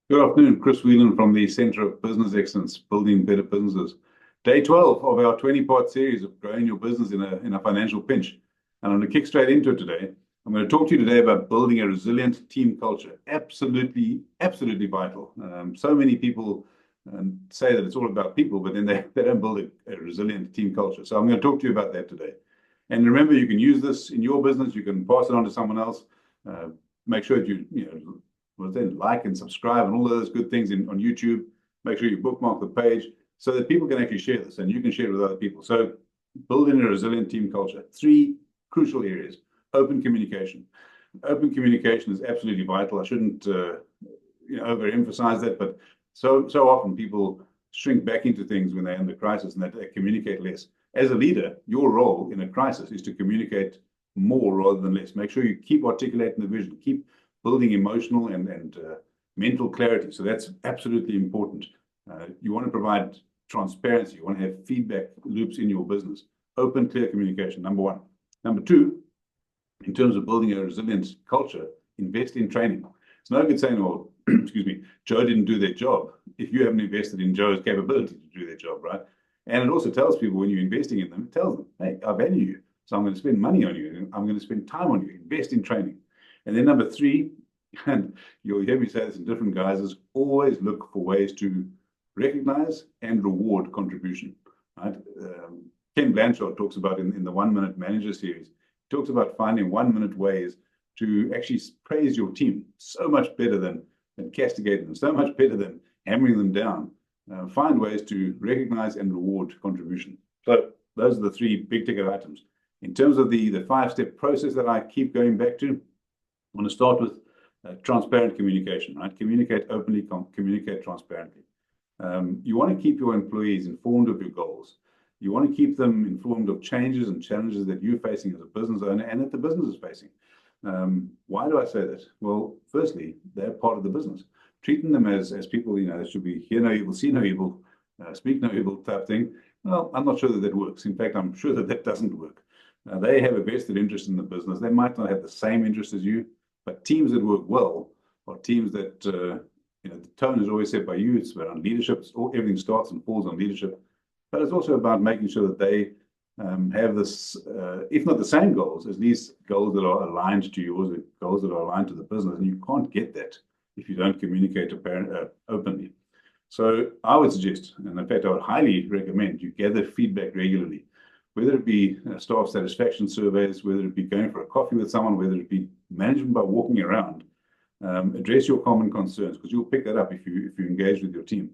Good afternoon, Chris Whelan from the Center of Business Excellence, Building Better Businesses. Day 12 of our 20-part series of growing your business in a financial pinch. And I'm going to kick straight into it today. I'm going to talk to you today about building a resilient team culture. Absolutely, absolutely vital. So many people say that it's all about people, but then they don't build a resilient team culture. So I'm going to talk to you about that today. And remember, you can use this in your business. You can pass it on to someone else. Make sure that you then like and subscribe and all those good things on YouTube. Make sure you bookmark the page so that people can actually share this and you can share it with other people. So building a resilient team culture. Three crucial areas. Open communication. Open communication is absolutely vital. I shouldn't overemphasize that, but so often people shrink back into things when they're under crisis and they communicate less. As a leader, your role in a crisis is to communicate more rather than less. Make sure you keep articulating the vision, keep building emotional and mental clarity. So that's absolutely important. You want to provide transparency. You want to have feedback loops in your business. Open, clear communication, number one. Number two, in terms of building a resilient culture, invest in training. It's no good saying, oh, excuse me, Joe didn't do their job if you haven't invested in Joe's capability to do their job, right? And it also tells people when you're investing in them, it tells them, hey, I value you. So I'm going to spend money on you. I'm going to spend time on you. Invest in training. And then number three, and you'll hear me say this in different guises, always look for ways to recognize and reward contribution. Right? Ken Blanchard talks about in the 1 Minute Manager series, he talks about finding 1 minute ways to actually praise your team so much better than castigating them, so much better than hammering them down. Find ways to recognize and reward contribution. So those are the three big ticket items. In terms of the 5-step process that I keep going back to, I want to start with transparent communication, right? Communicate openly, communicate transparently. You want to keep your employees informed of your goals. You want to keep them informed of changes and challenges that you're facing as a business owner and that the business is facing. Why do I say that? Well, firstly, they're part of the business. Treating them as people, they should be hear no evil, see no evil, speak no evil type thing. Well, I'm not sure that works. In fact, I'm sure that doesn't work. They have a vested interest in the business. They might not have the same interest as you, but teams that work well are teams that, the tone is always set by you. It's about leadership. Everything starts and falls on leadership. But it's also about making sure that they have this, if not the same goals, at least goals that are aligned to yours, goals that are aligned to the business. And you can't get that if you don't communicate openly. So I would suggest, and in fact, I would highly recommend you gather feedback regularly, whether it be staff satisfaction surveys, whether it be going for a coffee with someone, whether it be management by walking around. Address your common concerns, because you'll pick that up if you engage with your team.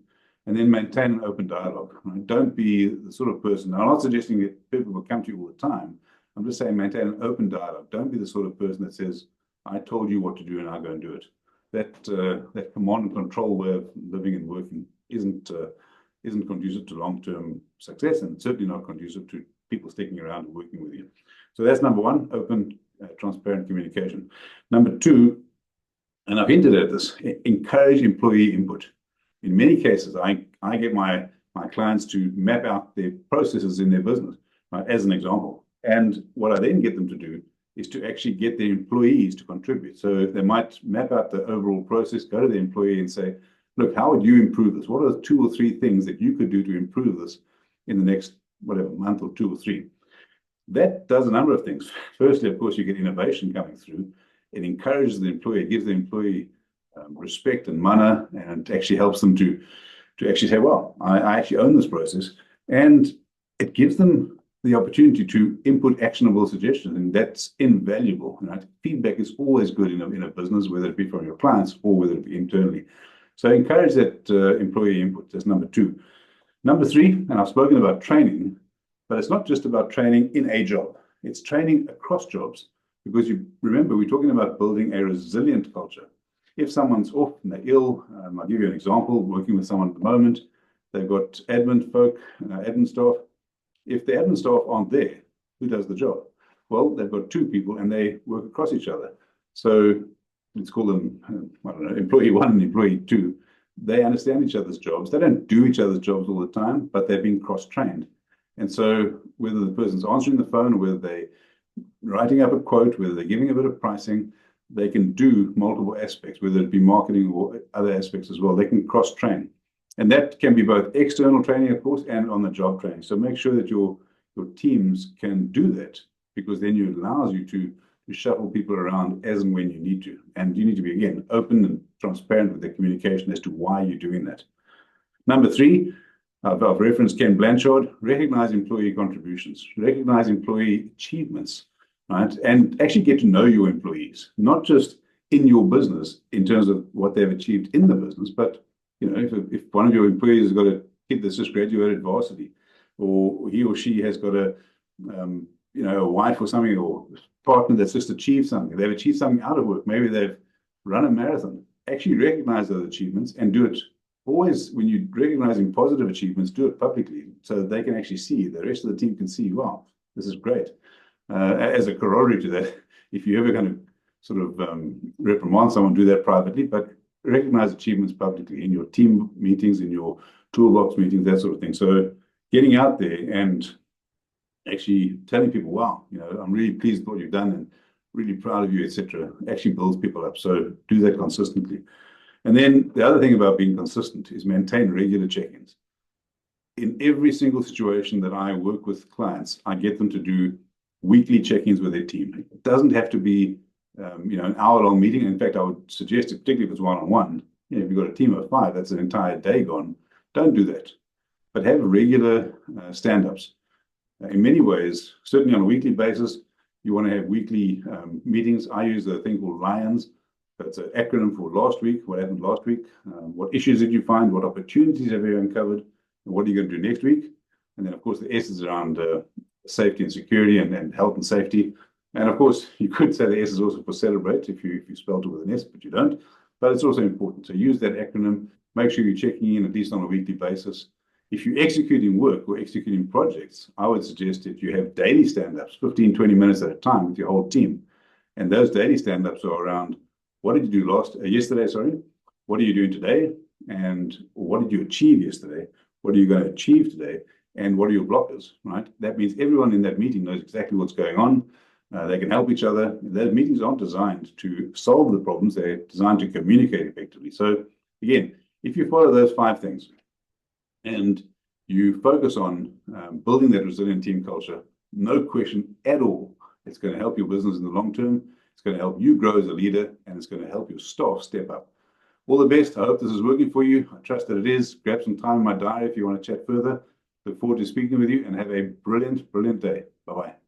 And then maintain an open dialogue. Right? Don't be the sort of person, I'm not suggesting that people will come to you all the time. I'm just saying maintain an open dialogue. Don't be the sort of person that says, I told you what to do and I'll go and do it. That command and control way of living and working isn't conducive to long-term success, and certainly not conducive to people sticking around and working with you. So that's number one, open, transparent communication. Number two, and I've hinted at this, encourage employee input. In many cases, I get my clients to map out their processes in their business, right, as an example. And what I then get them to do is to actually get their employees to contribute. So they might map out the overall process, go to the employee and say, look, how would you improve this? What are the 2 or 3 things that you could do to improve this in the next, whatever, month or 2 or 3? That does a number of things. Firstly, of course, you get innovation coming through. It encourages the employee, it gives the employee respect and mana, and actually helps them to actually say, well, I actually own this process. And it gives them the opportunity to input actionable suggestions, and that's invaluable. Right? Feedback is always good in a business, whether it be from your clients or whether it be internally. So encourage that employee input. That's number 2. Number 3, and I've spoken about training, but it's not just about training in a job. It's training across jobs, because you remember we're talking about building a resilient culture. If someone's off and they're ill, I'll give you an example. Working with someone at the moment, they've got admin folk, admin staff. If the admin staff aren't there, who does the job? Well, they've got 2 people and they work across each other. So let's call them, I don't know, employee 1 and employee 2. They understand each other's jobs. They don't do each other's jobs all the time, but they're being cross-trained. And so whether the person's answering the phone, whether they're writing up a quote, whether they're giving a bit of pricing, they can do multiple aspects, whether it be marketing or other aspects as well. They can cross-train. And that can be both external training, of course, and on-the-job training. So make sure that your teams can do that, because then it allows you to shuffle people around as and when you need to. And you need to be, again, open and transparent with the communication as to why you're doing that. Number 3, I've referenced Ken Blanchard, recognize employee contributions, recognize employee achievements, right? And actually get to know your employees, not just in your business in terms of what they've achieved in the business, but if one of your employees has got a kid that's just graduated varsity, or he or she has got a wife or something, or partner that's just achieved something, they've achieved something out of work, maybe they've run a marathon, actually recognize those achievements and do it. Always, when you're recognizing positive achievements, do it publicly so that they can actually see, the rest of the team can see, wow, this is great. As a corollary to that, if you ever kind of sort of reprimand someone, do that privately, but recognize achievements publicly in your team meetings, in your toolbox meetings, that sort of thing. So getting out there and actually telling people, wow, I'm really pleased with what you've done and really proud of you, etc., actually builds people up. So do that consistently. And then the other thing about being consistent is maintain regular check-ins. In every single situation that I work with clients, I get them to do weekly check-ins with their team. It doesn't have to be an hour-long meeting. In fact, I would suggest, particularly if it's one-on-one, if you've got a team of 5, that's an entire day gone. Don't do that. But have regular stand-ups. In many ways, certainly on a weekly basis, you want to have weekly meetings. I use a thing called LIONS. That's an acronym for last week. What happened last week? What issues did you find? What opportunities have you uncovered? And what are you going to do next week? And then, of course, the S is around safety and security and health and safety. And, of course, you could say the S is also for celebrate if you spelled it with an S, but you don't. But it's also important. So use that acronym. Make sure you're checking in at least on a weekly basis. If you're executing work or executing projects, I would suggest that you have daily stand-ups, 15, 20 minutes at a time with your whole team. And those daily stand-ups are around, what did you do yesterday? What are you doing today? And what did you achieve yesterday? What are you going to achieve today? And what are your blockers, right? That means everyone in that meeting knows exactly what's going on. They can help each other. Those meetings aren't designed to solve the problems. They're designed to communicate effectively. So again, if you follow those 5 things and you focus on building that resilient team culture, no question at all, it's going to help your business in the long term. It's going to help you grow as a leader, and it's going to help your staff step up. All the best. I hope this is working for you. I trust that it is. Grab some time in my diary if you want to chat further. Look forward to speaking with you, and have a brilliant, brilliant day. Bye-bye.